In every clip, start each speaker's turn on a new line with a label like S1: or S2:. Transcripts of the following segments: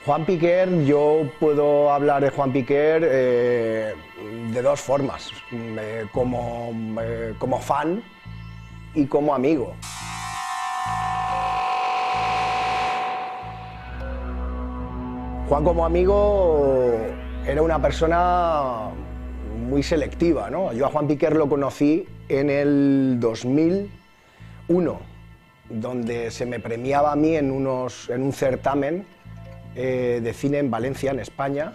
S1: Juan Piquer, yo puedo hablar de Juan Piquer de dos formas, como fan y como amigo. Juan como amigo era una persona muy selectiva, ¿no? Yo a Juan Piquer lo conocí en el 2001, donde se me premiaba a mí en un certamen de cine en Valencia, en España.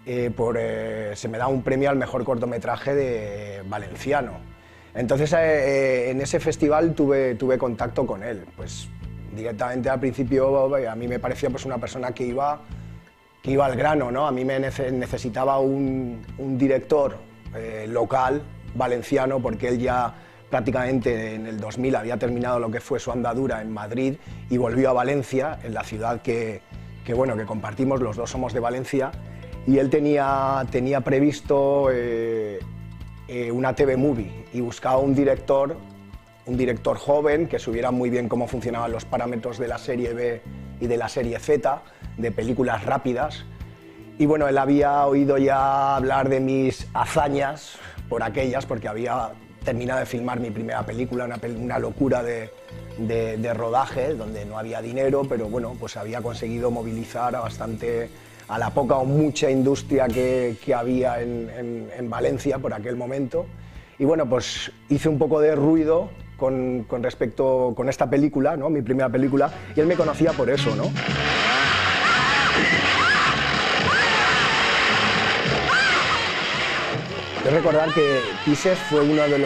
S1: Se me da un premio al mejor cortometraje de valenciano. Entonces en ese festival tuve contacto con él. Pues directamente al principio a mí me parecía pues una persona que iba al grano, ¿no? A mí me necesitaba un director local, valenciano, porque él ya prácticamente en el 2000 había terminado lo que fue su andadura en Madrid y volvió a Valencia, en la ciudad que compartimos, los dos somos de Valencia, y él tenía previsto una TV Movie y buscaba un director joven que supiera muy bien cómo funcionaban los parámetros de la serie B y de la serie Z, de películas rápidas. Y bueno, él había oído ya hablar de mis hazañas porque había terminado de filmar mi primera película, una locura de rodaje, donde no había dinero, pero bueno, pues había conseguido movilizar a la poca o mucha industria que había en Valencia por aquel momento. Y bueno, pues hice un poco de ruido con esta película, ¿no? Mi primera película, y él me conocía por eso, ¿no? Quiero recordar que Pises fue una de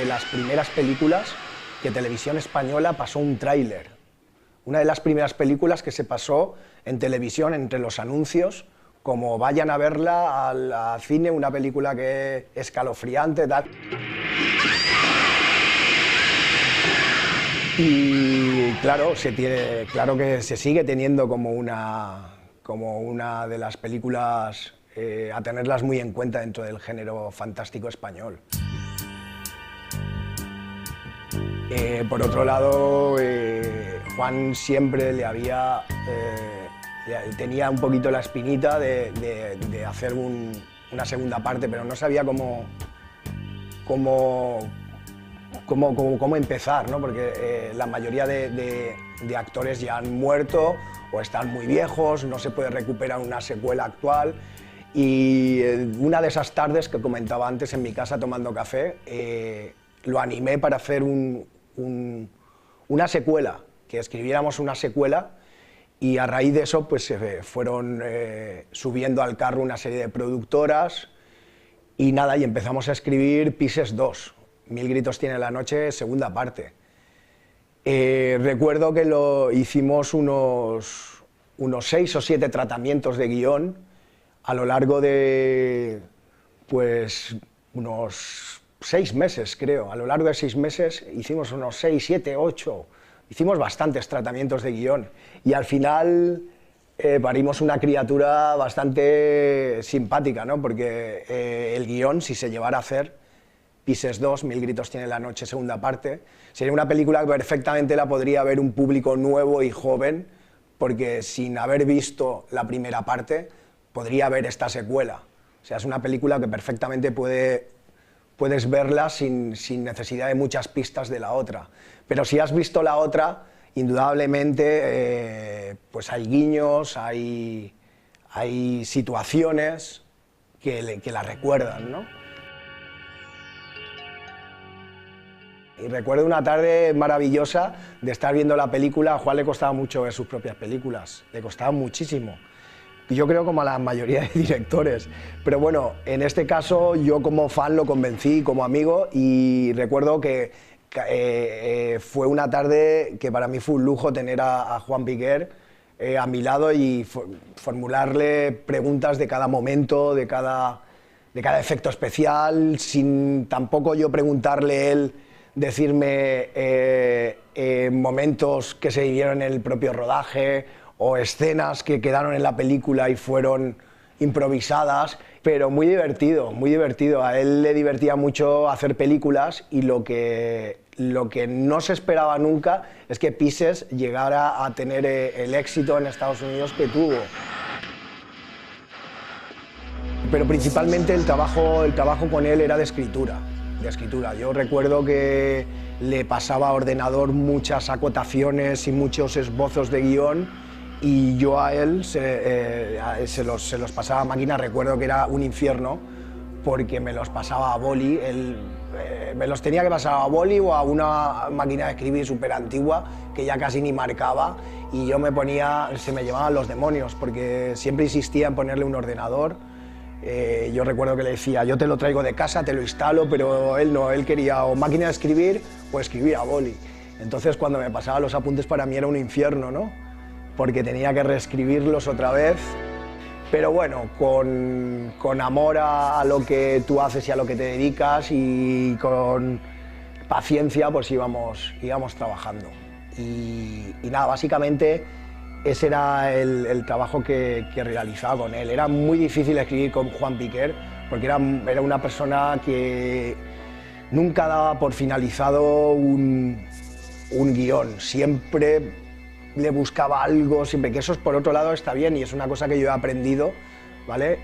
S1: las primeras películas que Televisión Española pasó un tráiler. Una de las primeras películas que se pasó en televisión entre los anuncios, como vayan a verla al cine, una película que es escalofriante, tal. Y claro, claro que se sigue teniendo como una de las películas a tenerlas muy en cuenta dentro del género fantástico español. Por otro lado, Juan siempre tenía un poquito la espinita de hacer una segunda parte, pero no sabía cómo empezar, ¿no? Porque la mayoría de actores ya han muerto o están muy viejos, no se puede recuperar una secuela actual. Y una de esas tardes que comentaba antes en mi casa tomando café, lo animé para hacer una secuela, que escribiéramos una secuela, y a raíz de eso pues se fueron subiendo al carro una serie de productoras y nada, y empezamos a escribir Pises 2, Mil gritos tiene la noche, segunda parte. Recuerdo que hicimos unos 6 o 7 tratamientos de guión a lo largo de pues unos 6 meses, creo. A lo largo de 6 meses hicimos unos 6, 7, 8, hicimos bastantes tratamientos de guión y al final parimos una criatura bastante simpática, ¿no? Porque el guión, si se llevara a hacer, Pises 2, Mil gritos tiene la noche, segunda parte, sería una película que perfectamente la podría ver un público nuevo y joven, porque sin haber visto la primera parte podría ver esta secuela. O sea, es una película que perfectamente puedes verla sin necesidad de muchas pistas de la otra. Pero si has visto la otra, indudablemente pues hay guiños, hay situaciones que la recuerdan, ¿no? Y recuerdo una tarde maravillosa de estar viendo la película. A Juan le costaba mucho ver sus propias películas, le costaba muchísimo. Yo creo como a la mayoría de directores, pero bueno, en este caso yo como fan lo convencí, como amigo, y recuerdo que fue una tarde que para mí fue un lujo tener a Juan Piquer a mi lado y formularle preguntas de cada momento, de cada efecto especial, sin tampoco yo preguntarle él, decirme momentos que se vivieron en el propio rodaje o escenas que quedaron en la película y fueron improvisadas, pero muy divertido, muy divertido. A él le divertía mucho hacer películas y lo que no se esperaba nunca es que Pieces llegara a tener el éxito en Estados Unidos que tuvo. Pero principalmente el trabajo con él era de escritura. Yo recuerdo que le pasaba a ordenador muchas acotaciones y muchos esbozos de guión y yo a él se los pasaba a máquina. Recuerdo que era un infierno porque me los pasaba a boli. Me los tenía que pasar a boli o a una máquina de escribir súper antigua que ya casi ni marcaba y yo se me llevaban los demonios porque siempre insistía en ponerle un ordenador. Yo recuerdo que le decía, yo te lo traigo de casa, te lo instalo, pero él no, él quería o máquina de escribir o escribir a boli. Entonces cuando me pasaba los apuntes para mí era un infierno, ¿no? Porque tenía que reescribirlos otra vez. Pero bueno, con amor a lo que tú haces y a lo que te dedicas y con paciencia pues íbamos trabajando. Y nada, básicamente ese era el trabajo que realizaba con él. Era muy difícil escribir con Juan Piquer porque era una persona que nunca daba por finalizado un guión. Siempre le buscaba algo, siempre, que eso por otro lado está bien y es una cosa que yo he aprendido, ¿vale?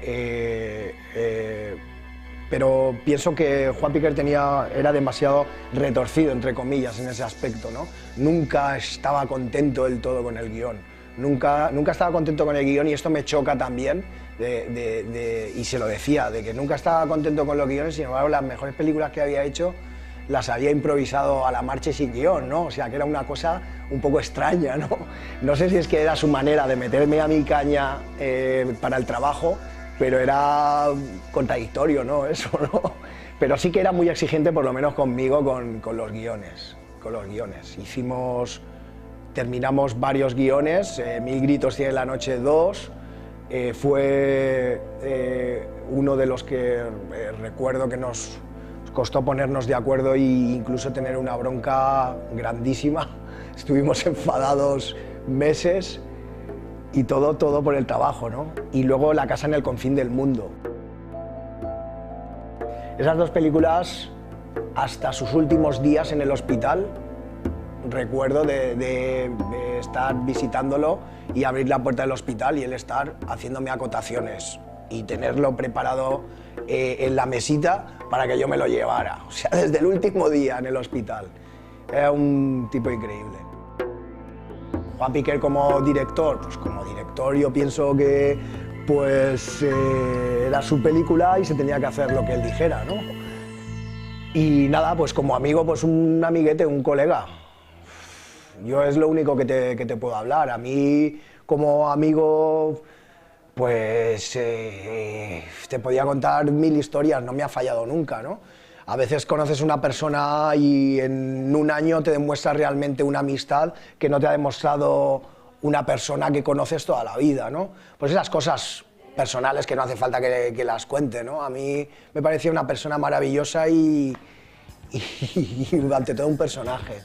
S1: Pero pienso que Juan Piquer era demasiado retorcido, entre comillas, en ese aspecto, ¿no? Nunca estaba contento del todo con el guión. Nunca estaba contento con el guión y esto me choca también, y se lo decía, de que nunca estaba contento con los guiones, sin embargo las mejores películas que había hecho las había improvisado a la marcha y sin guión, ¿no? O sea, que era una cosa un poco extraña, ¿no? No sé si es que era su manera de meterme a mi caña para el trabajo, pero era contradictorio, ¿no? Eso, ¿no? Pero sí que era muy exigente, por lo menos conmigo, con los guiones. Terminamos varios guiones, Mil gritos tiene la noche 2, fue uno de los que recuerdo que nos costó ponernos de acuerdo e incluso tener una bronca grandísima. Estuvimos enfadados meses y todo por el trabajo, ¿no? Y luego La casa en el confín del mundo. Esas dos películas, hasta sus últimos días en el hospital, recuerdo de estar visitándolo y abrir la puerta del hospital y él estar haciéndome acotaciones y tenerlo preparado en la mesita para que yo me lo llevara. O sea, desde el último día en el hospital. Era un tipo increíble. Juan Piquer como director, pues como director yo pienso que era su película y se tenía que hacer lo que él dijera, ¿no? Y nada, pues como amigo, pues un amiguete, un colega. Yo es lo único que te puedo hablar. A mí, como amigo, pues te podía contar 1000 historias, no me ha fallado nunca, ¿no? A veces conoces una persona y en un año te demuestra realmente una amistad que no te ha demostrado una persona que conoces toda la vida, ¿no? Pues esas cosas personales que no hace falta que las cuente, ¿no? A mí me parecía una persona maravillosa y ante todo un personaje.